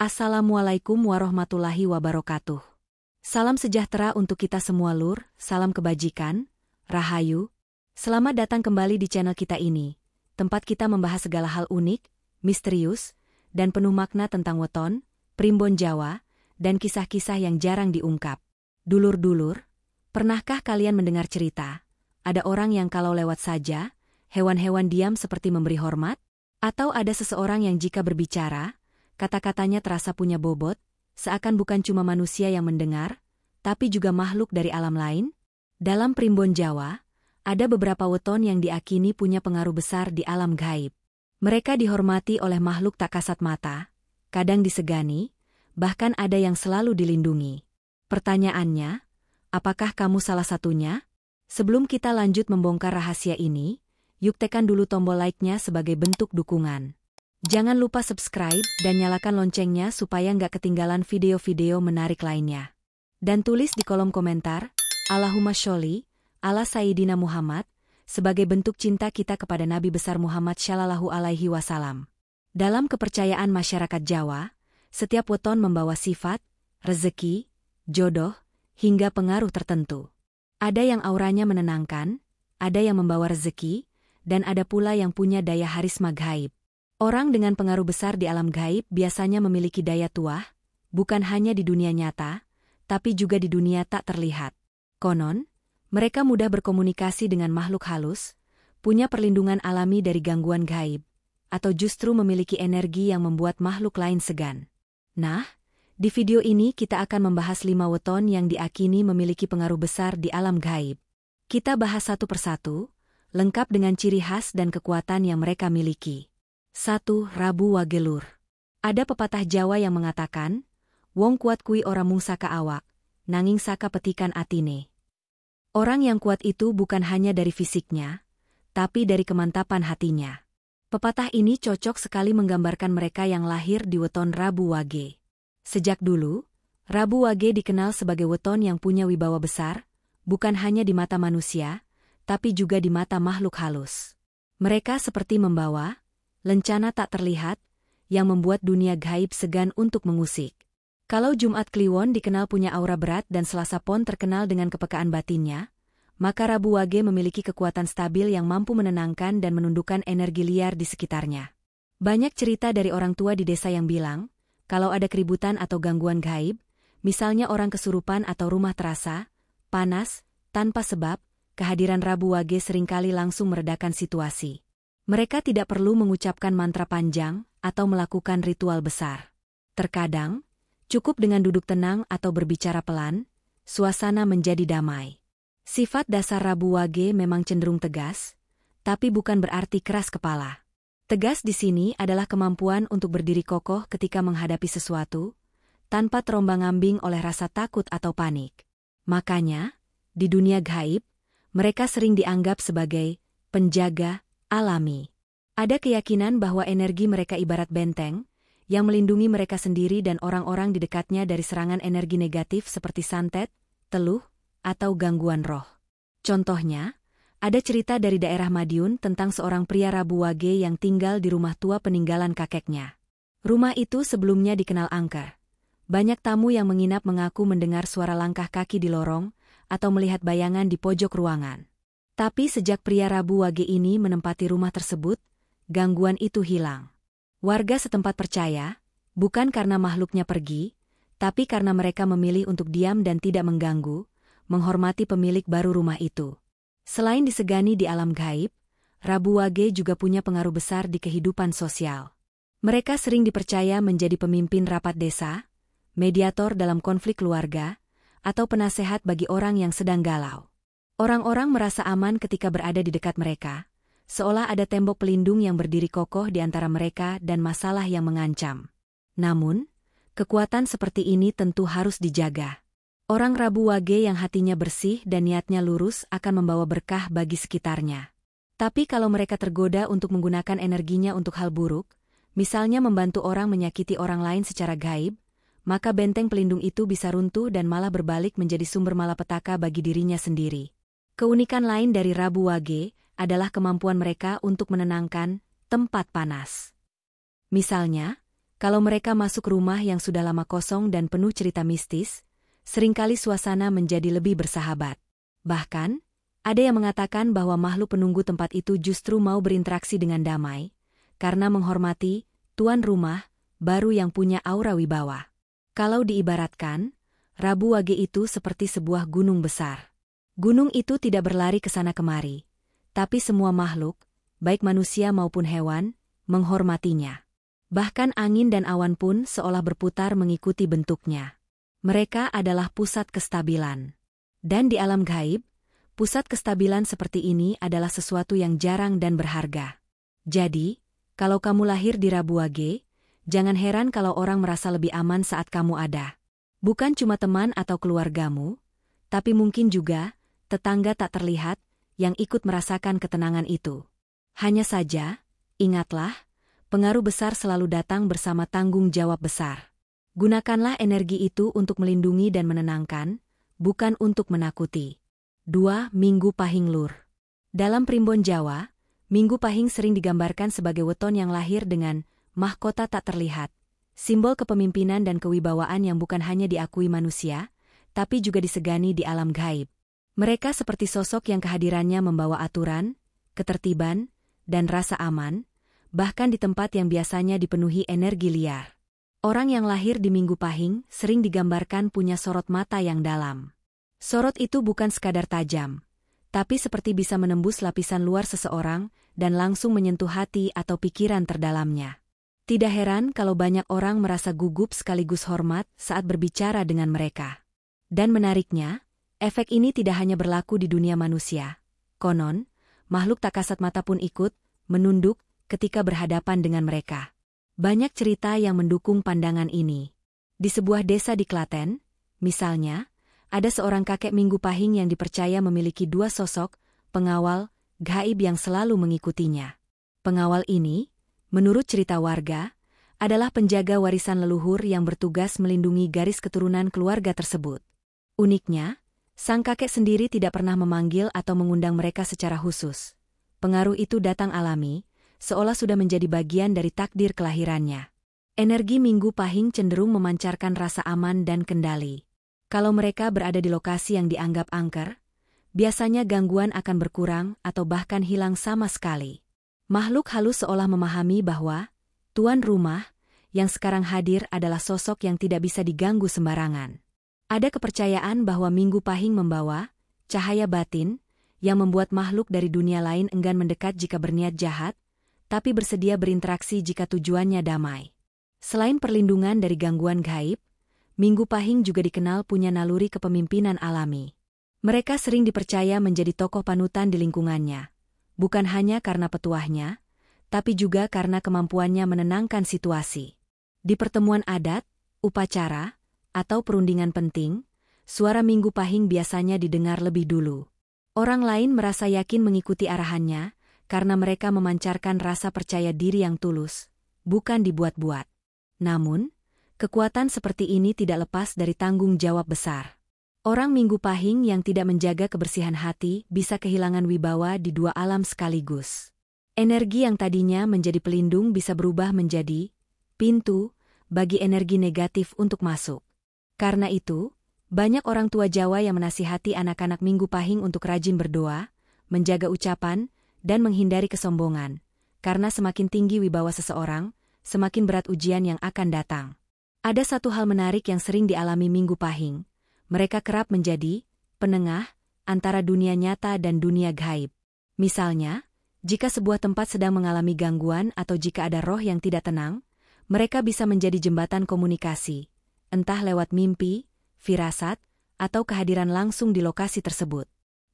Assalamualaikum warahmatullahi wabarakatuh. Salam sejahtera untuk kita semua lur, salam kebajikan, rahayu. Selamat datang kembali di channel kita ini, tempat kita membahas segala hal unik, misterius, dan penuh makna tentang weton, primbon Jawa, dan kisah-kisah yang jarang diungkap. Dulur-dulur, pernahkah kalian mendengar cerita? Ada orang yang kalau lewat saja, hewan-hewan diam seperti memberi hormat? Atau ada seseorang yang jika berbicara, kata-katanya terasa punya bobot, seakan bukan cuma manusia yang mendengar, tapi juga makhluk dari alam lain? Dalam primbon Jawa, ada beberapa weton yang diakini punya pengaruh besar di alam gaib. Mereka dihormati oleh makhluk tak kasat mata, kadang disegani, bahkan ada yang selalu dilindungi. Pertanyaannya, apakah kamu salah satunya? Sebelum kita lanjut membongkar rahasia ini, yuk tekan dulu tombol like-nya sebagai bentuk dukungan. Jangan lupa subscribe dan nyalakan loncengnya supaya nggak ketinggalan video-video menarik lainnya. Dan tulis di kolom komentar, Allahumma sholli ala Sayyidina Muhammad, sebagai bentuk cinta kita kepada Nabi besar Muhammad Shallallahu Alaihi Wasallam. Dalam kepercayaan masyarakat Jawa, setiap weton membawa sifat, rezeki, jodoh, hingga pengaruh tertentu. Ada yang auranya menenangkan, ada yang membawa rezeki, dan ada pula yang punya daya harisma gaib. Orang dengan pengaruh besar di alam gaib biasanya memiliki daya tuah, bukan hanya di dunia nyata, tapi juga di dunia tak terlihat. Konon, mereka mudah berkomunikasi dengan makhluk halus, punya perlindungan alami dari gangguan gaib, atau justru memiliki energi yang membuat makhluk lain segan. Nah, di video ini kita akan membahas 5 weton yang diakini memiliki pengaruh besar di alam gaib. Kita bahas satu persatu, lengkap dengan ciri khas dan kekuatan yang mereka miliki. 1. Rabu Wage lur. Ada pepatah Jawa yang mengatakan, wong kuat kui ora mung saka awak, nanging saka petikan atine. Orang yang kuat itu bukan hanya dari fisiknya, tapi dari kemantapan hatinya. Pepatah ini cocok sekali menggambarkan mereka yang lahir di weton Rabu Wage. Sejak dulu, Rabu Wage dikenal sebagai weton yang punya wibawa besar, bukan hanya di mata manusia, tapi juga di mata makhluk halus. Mereka seperti membawa lencana tak terlihat, yang membuat dunia gaib segan untuk mengusik. Kalau Jumat Kliwon dikenal punya aura berat dan Selasa Pon terkenal dengan kepekaan batinnya, maka Rabu Wage memiliki kekuatan stabil yang mampu menenangkan dan menundukkan energi liar di sekitarnya. Banyak cerita dari orang tua di desa yang bilang, kalau ada keributan atau gangguan gaib, misalnya orang kesurupan atau rumah terasa panas, tanpa sebab, kehadiran Rabu Wage seringkali langsung meredakan situasi. Mereka tidak perlu mengucapkan mantra panjang atau melakukan ritual besar. Terkadang, cukup dengan duduk tenang atau berbicara pelan, suasana menjadi damai. Sifat dasar Rabu Wage memang cenderung tegas, tapi bukan berarti keras kepala. Tegas di sini adalah kemampuan untuk berdiri kokoh ketika menghadapi sesuatu, tanpa terombang-ambing oleh rasa takut atau panik. Makanya, di dunia gaib, mereka sering dianggap sebagai penjaga alami. Ada keyakinan bahwa energi mereka ibarat benteng, yang melindungi mereka sendiri dan orang-orang di dekatnya dari serangan energi negatif seperti santet, teluh, atau gangguan roh. Contohnya, ada cerita dari daerah Madiun tentang seorang pria Rabu Wage yang tinggal di rumah tua peninggalan kakeknya. Rumah itu sebelumnya dikenal angker. Banyak tamu yang menginap mengaku mendengar suara langkah kaki di lorong, atau melihat bayangan di pojok ruangan. Tapi sejak pria Rabu Wage ini menempati rumah tersebut, gangguan itu hilang. Warga setempat percaya, bukan karena makhluknya pergi, tapi karena mereka memilih untuk diam dan tidak mengganggu, menghormati pemilik baru rumah itu. Selain disegani di alam gaib, Rabu Wage juga punya pengaruh besar di kehidupan sosial. Mereka sering dipercaya menjadi pemimpin rapat desa, mediator dalam konflik keluarga, atau penasehat bagi orang yang sedang galau. Orang-orang merasa aman ketika berada di dekat mereka, seolah ada tembok pelindung yang berdiri kokoh di antara mereka dan masalah yang mengancam. Namun, kekuatan seperti ini tentu harus dijaga. Orang Rabu Wage yang hatinya bersih dan niatnya lurus akan membawa berkah bagi sekitarnya. Tapi kalau mereka tergoda untuk menggunakan energinya untuk hal buruk, misalnya membantu orang menyakiti orang lain secara gaib, maka benteng pelindung itu bisa runtuh dan malah berbalik menjadi sumber malapetaka bagi dirinya sendiri. Keunikan lain dari Rabu Wage adalah kemampuan mereka untuk menenangkan tempat panas. Misalnya, Kalau mereka masuk rumah yang sudah lama kosong dan penuh cerita mistis, seringkali suasana menjadi lebih bersahabat. Bahkan, ada yang mengatakan bahwa makhluk penunggu tempat itu justru mau berinteraksi dengan damai, karena menghormati tuan rumah baru yang punya aura wibawa. Kalau diibaratkan, Rabu Wage itu seperti sebuah gunung besar. Gunung itu tidak berlari ke sana kemari, tapi semua makhluk, baik manusia maupun hewan, menghormatinya. Bahkan angin dan awan pun seolah berputar mengikuti bentuknya. Mereka adalah pusat kestabilan. Dan di alam gaib, pusat kestabilan seperti ini adalah sesuatu yang jarang dan berharga. Jadi, kalau kamu lahir di Rabu Wage, jangan heran kalau orang merasa lebih aman saat kamu ada. Bukan cuma teman atau keluargamu, tapi mungkin juga tetangga tak terlihat yang ikut merasakan ketenangan itu. Hanya saja, ingatlah, pengaruh besar selalu datang bersama tanggung jawab besar. Gunakanlah energi itu untuk melindungi dan menenangkan, bukan untuk menakuti. 2. Minggu Pahing Lur. Dalam primbon Jawa, Minggu Pahing sering digambarkan sebagai weton yang lahir dengan mahkota tak terlihat, simbol kepemimpinan dan kewibawaan yang bukan hanya diakui manusia, tapi juga disegani di alam gaib. Mereka seperti sosok yang kehadirannya membawa aturan, ketertiban, dan rasa aman, bahkan di tempat yang biasanya dipenuhi energi liar. Orang yang lahir di Minggu Pahing sering digambarkan punya sorot mata yang dalam. Sorot itu bukan sekadar tajam, tapi seperti bisa menembus lapisan luar seseorang dan langsung menyentuh hati atau pikiran terdalamnya. Tidak heran kalau banyak orang merasa gugup sekaligus hormat saat berbicara dengan mereka. Dan menariknya, efek ini tidak hanya berlaku di dunia manusia. Konon, makhluk tak kasat mata pun ikut menunduk ketika berhadapan dengan mereka. Banyak cerita yang mendukung pandangan ini. Di sebuah desa di Klaten, misalnya, ada seorang kakek Minggu Pahing yang dipercaya memiliki dua sosok, pengawal, gaib yang selalu mengikutinya. Pengawal ini, menurut cerita warga, adalah penjaga warisan leluhur yang bertugas melindungi garis keturunan keluarga tersebut. Uniknya, sang kakek sendiri tidak pernah memanggil atau mengundang mereka secara khusus. Pengaruh itu datang alami, seolah sudah menjadi bagian dari takdir kelahirannya. Energi Minggu Pahing cenderung memancarkan rasa aman dan kendali. Kalau mereka berada di lokasi yang dianggap angker, biasanya gangguan akan berkurang atau bahkan hilang sama sekali. Makhluk halus seolah memahami bahwa tuan rumah yang sekarang hadir adalah sosok yang tidak bisa diganggu sembarangan. Ada kepercayaan bahwa Minggu Pahing membawa cahaya batin yang membuat makhluk dari dunia lain enggan mendekat jika berniat jahat, tapi bersedia berinteraksi jika tujuannya damai. Selain perlindungan dari gangguan gaib, Minggu Pahing juga dikenal punya naluri kepemimpinan alami. Mereka sering dipercaya menjadi tokoh panutan di lingkungannya, bukan hanya karena petuahnya, tapi juga karena kemampuannya menenangkan situasi. Di pertemuan adat, upacara, atau perundingan penting, suara Minggu Pahing biasanya didengar lebih dulu. Orang lain merasa yakin mengikuti arahannya, karena mereka memancarkan rasa percaya diri yang tulus, bukan dibuat-buat. Namun, kekuatan seperti ini tidak lepas dari tanggung jawab besar. Orang Minggu Pahing yang tidak menjaga kebersihan hati bisa kehilangan wibawa di dua alam sekaligus. Energi yang tadinya menjadi pelindung bisa berubah menjadi pintu bagi energi negatif untuk masuk. Karena itu, banyak orang tua Jawa yang menasihati anak-anak Minggu Pahing untuk rajin berdoa, menjaga ucapan, dan menghindari kesombongan, karena semakin tinggi wibawa seseorang, semakin berat ujian yang akan datang. Ada satu hal menarik yang sering dialami Minggu Pahing. Mereka kerap menjadi penengah antara dunia nyata dan dunia gaib. Misalnya, jika sebuah tempat sedang mengalami gangguan atau jika ada roh yang tidak tenang, mereka bisa menjadi jembatan komunikasi, entah lewat mimpi, firasat, atau kehadiran langsung di lokasi tersebut.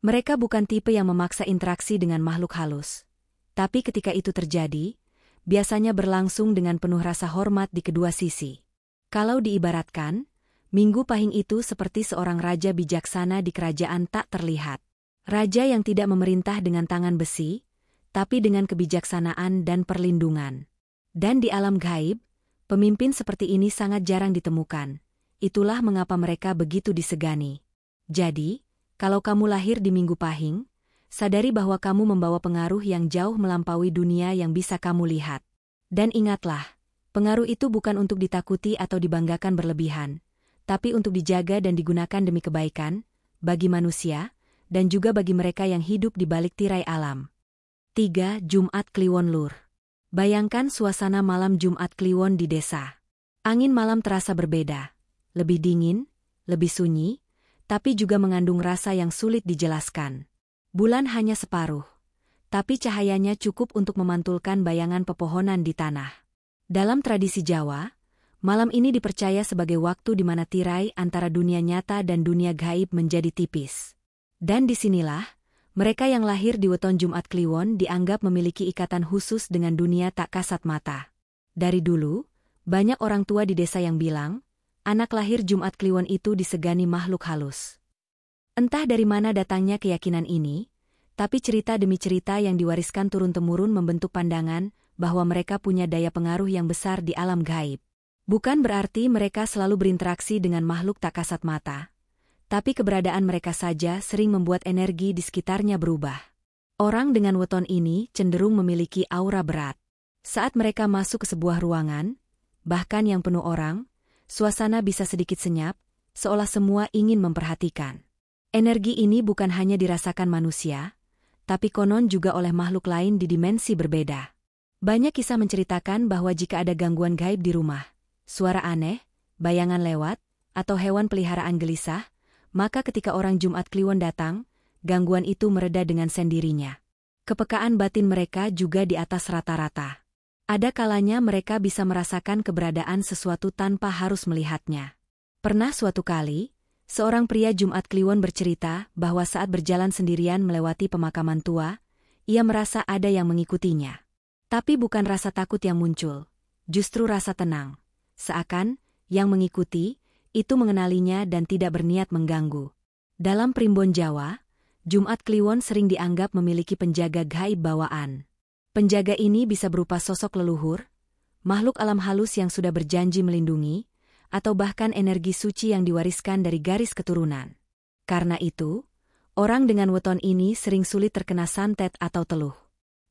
Mereka bukan tipe yang memaksa interaksi dengan makhluk halus. Tapi ketika itu terjadi, biasanya berlangsung dengan penuh rasa hormat di kedua sisi. Kalau diibaratkan, Minggu Pahing itu seperti seorang raja bijaksana di kerajaan tak terlihat. Raja yang tidak memerintah dengan tangan besi, tapi dengan kebijaksanaan dan perlindungan. Dan di alam gaib, pemimpin seperti ini sangat jarang ditemukan. Itulah mengapa mereka begitu disegani. Jadi, kalau kamu lahir di Minggu Pahing, sadari bahwa kamu membawa pengaruh yang jauh melampaui dunia yang bisa kamu lihat. Dan ingatlah, Pengaruh itu bukan untuk ditakuti atau dibanggakan berlebihan, tapi untuk dijaga dan digunakan demi kebaikan, bagi manusia, dan juga bagi mereka yang hidup di balik tirai alam. 3. Jumat Kliwon Lur. Bayangkan suasana malam Jumat Kliwon di desa. Angin malam terasa berbeda, lebih dingin, lebih sunyi, tapi juga mengandung rasa yang sulit dijelaskan. Bulan hanya separuh, tapi cahayanya cukup untuk memantulkan bayangan pepohonan di tanah. Dalam tradisi Jawa, malam ini dipercaya sebagai waktu di mana tirai antara dunia nyata dan dunia gaib menjadi tipis. Dan disinilah, mereka yang lahir di weton Jumat Kliwon dianggap memiliki ikatan khusus dengan dunia tak kasat mata. Dari dulu, banyak orang tua di desa yang bilang, anak lahir Jumat Kliwon itu disegani makhluk halus. Entah dari mana datangnya keyakinan ini, tapi cerita demi cerita yang diwariskan turun-temurun membentuk pandangan bahwa mereka punya daya pengaruh yang besar di alam gaib. Bukan berarti mereka selalu berinteraksi dengan makhluk tak kasat mata, tapi keberadaan mereka saja sering membuat energi di sekitarnya berubah. Orang dengan weton ini cenderung memiliki aura berat. Saat mereka masuk ke sebuah ruangan, bahkan yang penuh orang, suasana bisa sedikit senyap, seolah semua ingin memperhatikan. Energi ini bukan hanya dirasakan manusia, tapi konon juga oleh makhluk lain di dimensi berbeda. Banyak kisah menceritakan bahwa jika ada gangguan gaib di rumah, suara aneh, bayangan lewat, atau hewan peliharaan gelisah, maka ketika orang Jumat Kliwon datang, gangguan itu mereda dengan sendirinya. Kepekaan batin mereka juga di atas rata-rata. Ada kalanya mereka bisa merasakan keberadaan sesuatu tanpa harus melihatnya. Pernah suatu kali, seorang pria Jumat Kliwon bercerita bahwa saat berjalan sendirian melewati pemakaman tua, ia merasa ada yang mengikutinya. Tapi bukan rasa takut yang muncul, justru rasa tenang. Seakan, yang mengikuti, itu mengenalinya dan tidak berniat mengganggu. Dalam primbon Jawa, Jumat Kliwon sering dianggap memiliki penjaga gaib bawaan. Penjaga ini bisa berupa sosok leluhur, makhluk alam halus yang sudah berjanji melindungi, atau bahkan energi suci yang diwariskan dari garis keturunan. Karena itu, orang dengan weton ini sering sulit terkena santet atau teluh.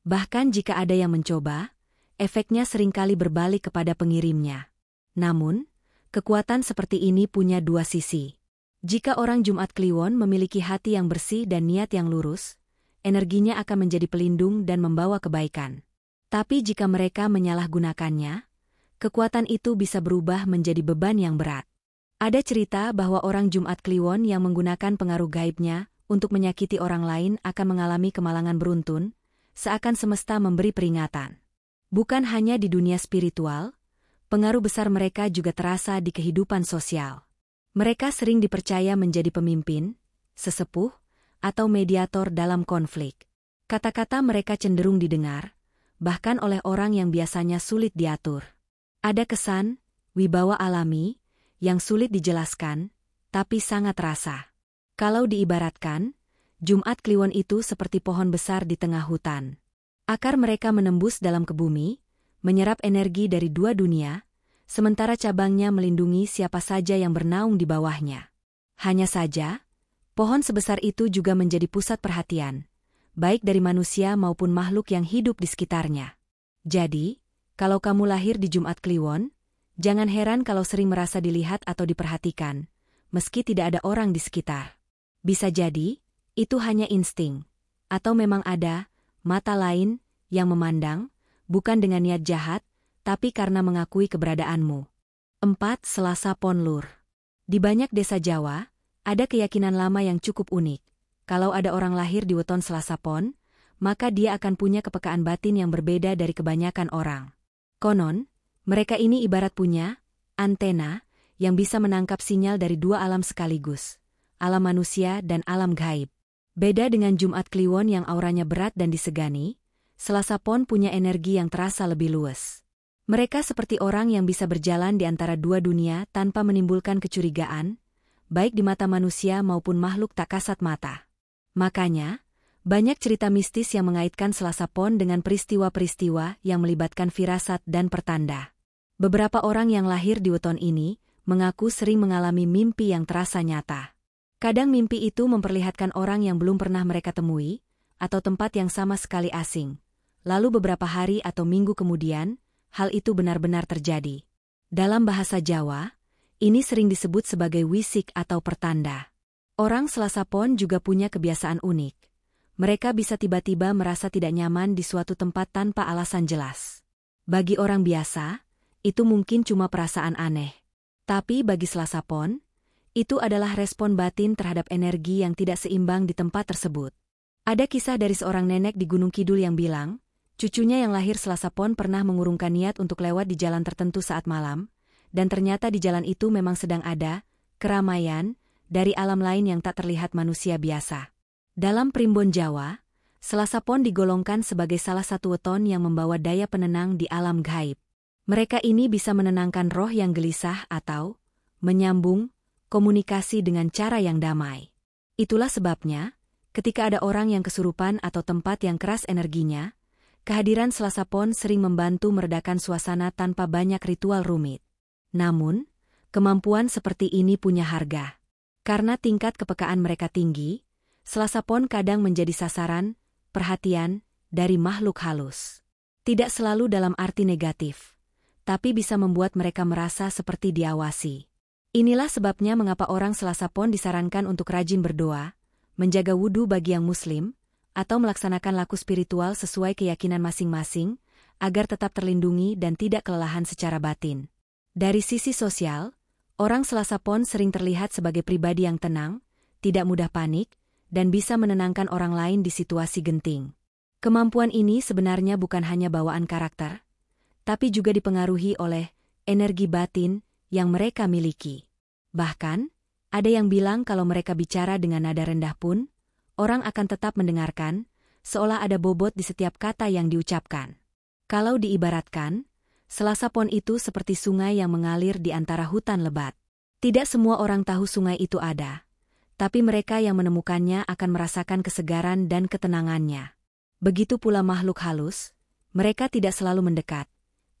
Bahkan jika ada yang mencoba, efeknya seringkali berbalik kepada pengirimnya. Namun, kekuatan seperti ini punya dua sisi. Jika orang Jumat Kliwon memiliki hati yang bersih dan niat yang lurus, energinya akan menjadi pelindung dan membawa kebaikan. Tapi jika mereka menyalahgunakannya, kekuatan itu bisa berubah menjadi beban yang berat. Ada cerita bahwa orang Jumat Kliwon yang menggunakan pengaruh gaibnya untuk menyakiti orang lain akan mengalami kemalangan beruntun, seakan semesta memberi peringatan. Bukan hanya di dunia spiritual, pengaruh besar mereka juga terasa di kehidupan sosial. Mereka sering dipercaya menjadi pemimpin, sesepuh, atau mediator dalam konflik. Kata-kata mereka cenderung didengar, bahkan oleh orang yang biasanya sulit diatur. Ada kesan, wibawa alami, yang sulit dijelaskan, tapi sangat terasa. Kalau diibaratkan, Jumat Kliwon itu seperti pohon besar di tengah hutan. Akar mereka menembus dalam ke bumi, menyerap energi dari dua dunia, sementara cabangnya melindungi siapa saja yang bernaung di bawahnya. Hanya saja, pohon sebesar itu juga menjadi pusat perhatian, baik dari manusia maupun makhluk yang hidup di sekitarnya. Jadi, kalau kamu lahir di Jumat Kliwon, jangan heran kalau sering merasa dilihat atau diperhatikan, meski tidak ada orang di sekitar. Bisa jadi, itu hanya insting, atau memang ada mata lain yang memandang, bukan dengan niat jahat, tapi karena mengakui keberadaanmu. 4. Selasa Pon Lur. Di banyak desa Jawa, ada keyakinan lama yang cukup unik. Kalau ada orang lahir di weton Selasa Pon, maka dia akan punya kepekaan batin yang berbeda dari kebanyakan orang. Konon, mereka ini ibarat punya antena yang bisa menangkap sinyal dari dua alam sekaligus, alam manusia dan alam gaib. Beda dengan Jumat Kliwon yang auranya berat dan disegani, Selasa Pon punya energi yang terasa lebih luas. Mereka seperti orang yang bisa berjalan di antara dua dunia tanpa menimbulkan kecurigaan, baik di mata manusia maupun makhluk tak kasat mata. Makanya, banyak cerita mistis yang mengaitkan Selasa Pon dengan peristiwa-peristiwa yang melibatkan firasat dan pertanda. Beberapa orang yang lahir di weton ini mengaku sering mengalami mimpi yang terasa nyata. Kadang mimpi itu memperlihatkan orang yang belum pernah mereka temui, atau tempat yang sama sekali asing. Lalu beberapa hari atau minggu kemudian, hal itu benar-benar terjadi. Dalam bahasa Jawa, ini sering disebut sebagai wisik atau pertanda. Orang Selasa Pon juga punya kebiasaan unik. Mereka bisa tiba-tiba merasa tidak nyaman di suatu tempat tanpa alasan jelas. Bagi orang biasa, itu mungkin cuma perasaan aneh. Tapi bagi Selasa Pon, itu adalah respon batin terhadap energi yang tidak seimbang di tempat tersebut. Ada kisah dari seorang nenek di Gunung Kidul yang bilang, cucunya yang lahir Selasa Pon pernah mengurungkan niat untuk lewat di jalan tertentu saat malam, dan ternyata di jalan itu memang sedang ada keramaian dari alam lain yang tak terlihat manusia biasa. Dalam primbon Jawa, Selasa Pon digolongkan sebagai salah satu weton yang membawa daya penenang di alam gaib. Mereka ini bisa menenangkan roh yang gelisah atau menyambung komunikasi dengan cara yang damai. Itulah sebabnya, ketika ada orang yang kesurupan atau tempat yang keras energinya, kehadiran Selasa Pon sering membantu meredakan suasana tanpa banyak ritual rumit. Namun, kemampuan seperti ini punya harga. Karena tingkat kepekaan mereka tinggi, Selasa Pon kadang menjadi sasaran perhatian dari makhluk halus. Tidak selalu dalam arti negatif, tapi bisa membuat mereka merasa seperti diawasi. Inilah sebabnya mengapa orang Selasa Pon disarankan untuk rajin berdoa, menjaga wudhu bagi yang muslim, atau melaksanakan laku spiritual sesuai keyakinan masing-masing, agar tetap terlindungi dan tidak kelelahan secara batin. Dari sisi sosial, orang Selasa Pon sering terlihat sebagai pribadi yang tenang, tidak mudah panik, dan bisa menenangkan orang lain di situasi genting. Kemampuan ini sebenarnya bukan hanya bawaan karakter, tapi juga dipengaruhi oleh energi batin yang mereka miliki. Bahkan, ada yang bilang kalau mereka bicara dengan nada rendah pun, orang akan tetap mendengarkan, seolah ada bobot di setiap kata yang diucapkan. Kalau diibaratkan, Selasa Pon itu seperti sungai yang mengalir di antara hutan lebat. Tidak semua orang tahu sungai itu ada, tapi mereka yang menemukannya akan merasakan kesegaran dan ketenangannya. Begitu pula makhluk halus, mereka tidak selalu mendekat,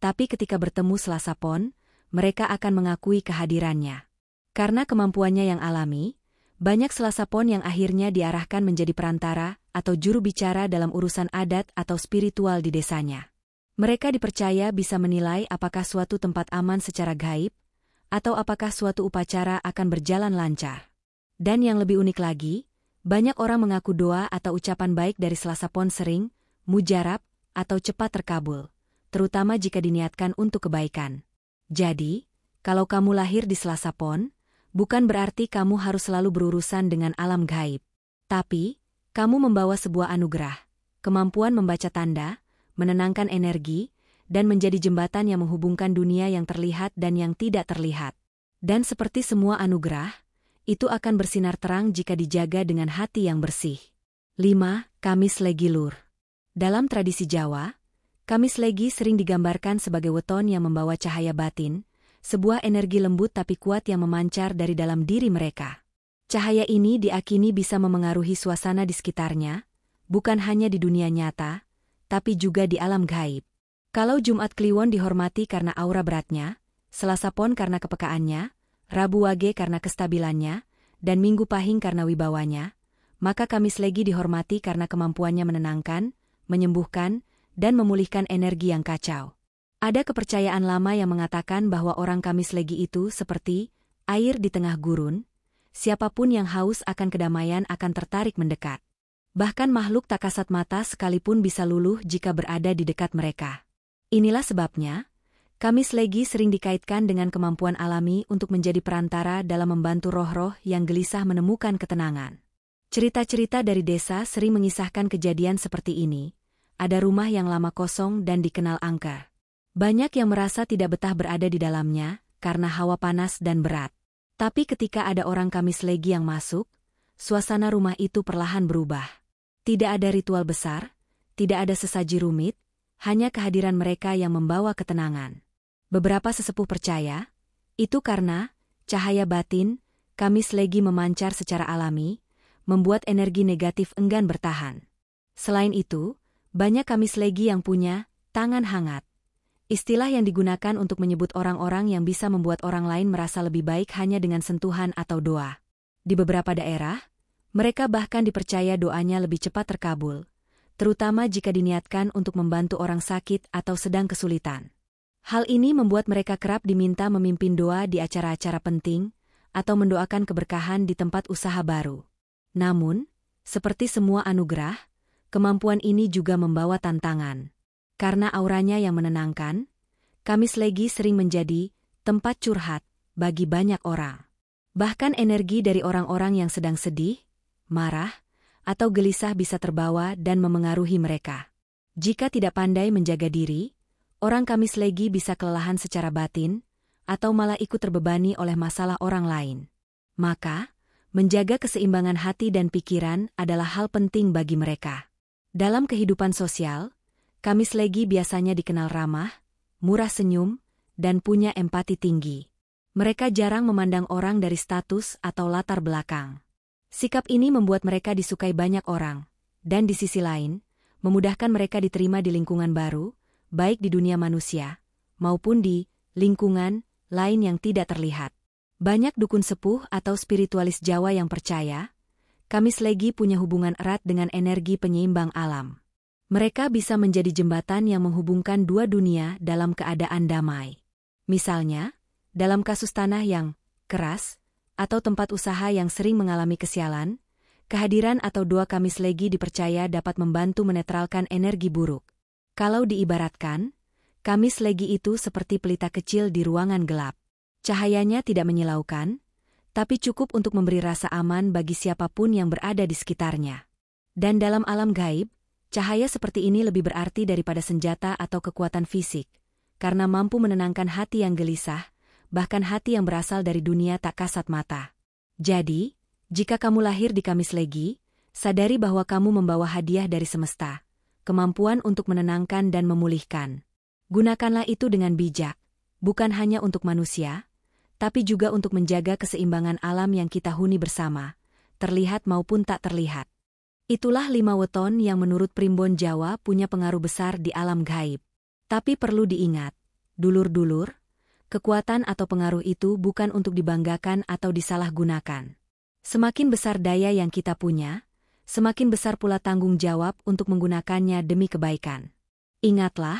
tapi ketika bertemu Selasa Pon, mereka akan mengakui kehadirannya. Karena kemampuannya yang alami, banyak Selasa Pon yang akhirnya diarahkan menjadi perantara atau juru bicara dalam urusan adat atau spiritual di desanya. Mereka dipercaya bisa menilai apakah suatu tempat aman secara gaib, atau apakah suatu upacara akan berjalan lancar. Dan yang lebih unik lagi, banyak orang mengaku doa atau ucapan baik dari Selasa Pon sering, mujarab, atau cepat terkabul, terutama jika diniatkan untuk kebaikan. Jadi, kalau kamu lahir di Selasa Pon, bukan berarti kamu harus selalu berurusan dengan alam gaib. Tapi, kamu membawa sebuah anugerah, kemampuan membaca tanda, menenangkan energi, dan menjadi jembatan yang menghubungkan dunia yang terlihat dan yang tidak terlihat. Dan seperti semua anugerah, itu akan bersinar terang jika dijaga dengan hati yang bersih. 5. Kamis Legi Lur. Dalam tradisi Jawa, Kamis Legi sering digambarkan sebagai weton yang membawa cahaya batin, sebuah energi lembut tapi kuat yang memancar dari dalam diri mereka. Cahaya ini diakini bisa memengaruhi suasana di sekitarnya, bukan hanya di dunia nyata, tapi juga di alam gaib. Kalau Jumat Kliwon dihormati karena aura beratnya, Selasa Pon karena kepekaannya, Rabu Wage karena kestabilannya, dan Minggu Pahing karena wibawanya, maka Kamis Legi dihormati karena kemampuannya menenangkan, menyembuhkan, dan memulihkan energi yang kacau. Ada kepercayaan lama yang mengatakan bahwa orang Kamis Legi itu seperti air di tengah gurun, siapapun yang haus akan kedamaian akan tertarik mendekat. Bahkan makhluk tak kasat mata sekalipun bisa luluh jika berada di dekat mereka. Inilah sebabnya, Kamis Legi sering dikaitkan dengan kemampuan alami untuk menjadi perantara dalam membantu roh-roh yang gelisah menemukan ketenangan. Cerita-cerita dari desa sering mengisahkan kejadian seperti ini. Ada rumah yang lama kosong dan dikenal angker. Banyak yang merasa tidak betah berada di dalamnya karena hawa panas dan berat. Tapi ketika ada orang Kamis Legi yang masuk, suasana rumah itu perlahan berubah. Tidak ada ritual besar, tidak ada sesaji rumit, hanya kehadiran mereka yang membawa ketenangan. Beberapa sesepuh percaya, itu karena cahaya batin, Kamis Legi memancar secara alami, membuat energi negatif enggan bertahan. Selain itu, banyak Kamis Legi yang punya tangan hangat. Istilah yang digunakan untuk menyebut orang-orang yang bisa membuat orang lain merasa lebih baik hanya dengan sentuhan atau doa. Di beberapa daerah, mereka bahkan dipercaya doanya lebih cepat terkabul, terutama jika diniatkan untuk membantu orang sakit atau sedang kesulitan. Hal ini membuat mereka kerap diminta memimpin doa di acara-acara penting atau mendoakan keberkahan di tempat usaha baru. Namun, seperti semua anugerah, kemampuan ini juga membawa tantangan. Karena auranya yang menenangkan, Kamis Legi sering menjadi tempat curhat bagi banyak orang. Bahkan energi dari orang-orang yang sedang sedih, marah, atau gelisah bisa terbawa dan memengaruhi mereka. Jika tidak pandai menjaga diri, orang Kamis Legi bisa kelelahan secara batin, atau malah ikut terbebani oleh masalah orang lain. Maka, menjaga keseimbangan hati dan pikiran adalah hal penting bagi mereka. Dalam kehidupan sosial, Kamis Legi biasanya dikenal ramah, murah senyum, dan punya empati tinggi. Mereka jarang memandang orang dari status atau latar belakang. Sikap ini membuat mereka disukai banyak orang, dan di sisi lain, memudahkan mereka diterima di lingkungan baru, baik di dunia manusia, maupun di lingkungan lain yang tidak terlihat. Banyak dukun sepuh atau spiritualis Jawa yang percaya, Kamis Legi punya hubungan erat dengan energi penyeimbang alam. Mereka bisa menjadi jembatan yang menghubungkan dua dunia dalam keadaan damai. Misalnya, dalam kasus tanah yang keras, atau tempat usaha yang sering mengalami kesialan, kehadiran atau doa Kamis Legi dipercaya dapat membantu menetralkan energi buruk. Kalau diibaratkan, Kamis Legi itu seperti pelita kecil di ruangan gelap. Cahayanya tidak menyilaukan, tapi cukup untuk memberi rasa aman bagi siapapun yang berada di sekitarnya. Dan dalam alam gaib, cahaya seperti ini lebih berarti daripada senjata atau kekuatan fisik, karena mampu menenangkan hati yang gelisah, bahkan hati yang berasal dari dunia tak kasat mata. Jadi, jika kamu lahir di Kamis Legi, sadari bahwa kamu membawa hadiah dari semesta, kemampuan untuk menenangkan dan memulihkan. Gunakanlah itu dengan bijak, bukan hanya untuk manusia, tapi juga untuk menjaga keseimbangan alam yang kita huni bersama, terlihat maupun tak terlihat. Itulah 5 weton yang menurut primbon Jawa punya pengaruh besar di alam gaib. Tapi perlu diingat, dulur-dulur, kekuatan atau pengaruh itu bukan untuk dibanggakan atau disalahgunakan. Semakin besar daya yang kita punya, semakin besar pula tanggung jawab untuk menggunakannya demi kebaikan. Ingatlah,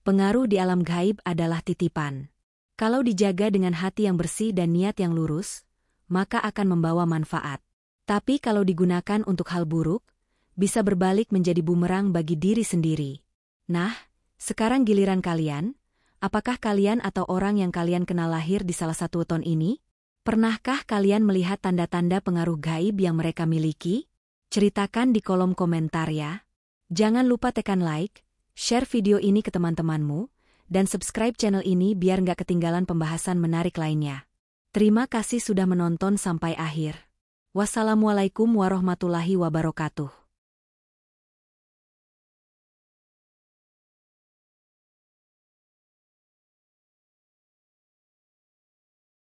pengaruh di alam gaib adalah titipan. Kalau dijaga dengan hati yang bersih dan niat yang lurus, maka akan membawa manfaat. Tapi kalau digunakan untuk hal buruk, bisa berbalik menjadi bumerang bagi diri sendiri. Nah, sekarang giliran kalian. Apakah kalian atau orang yang kalian kenal lahir di salah satu weton ini? Pernahkah kalian melihat tanda-tanda pengaruh gaib yang mereka miliki? Ceritakan di kolom komentar ya. Jangan lupa tekan like, share video ini ke teman-temanmu, dan subscribe channel ini biar nggak ketinggalan pembahasan menarik lainnya. Terima kasih sudah menonton sampai akhir. Wassalamualaikum warahmatullahi wabarakatuh.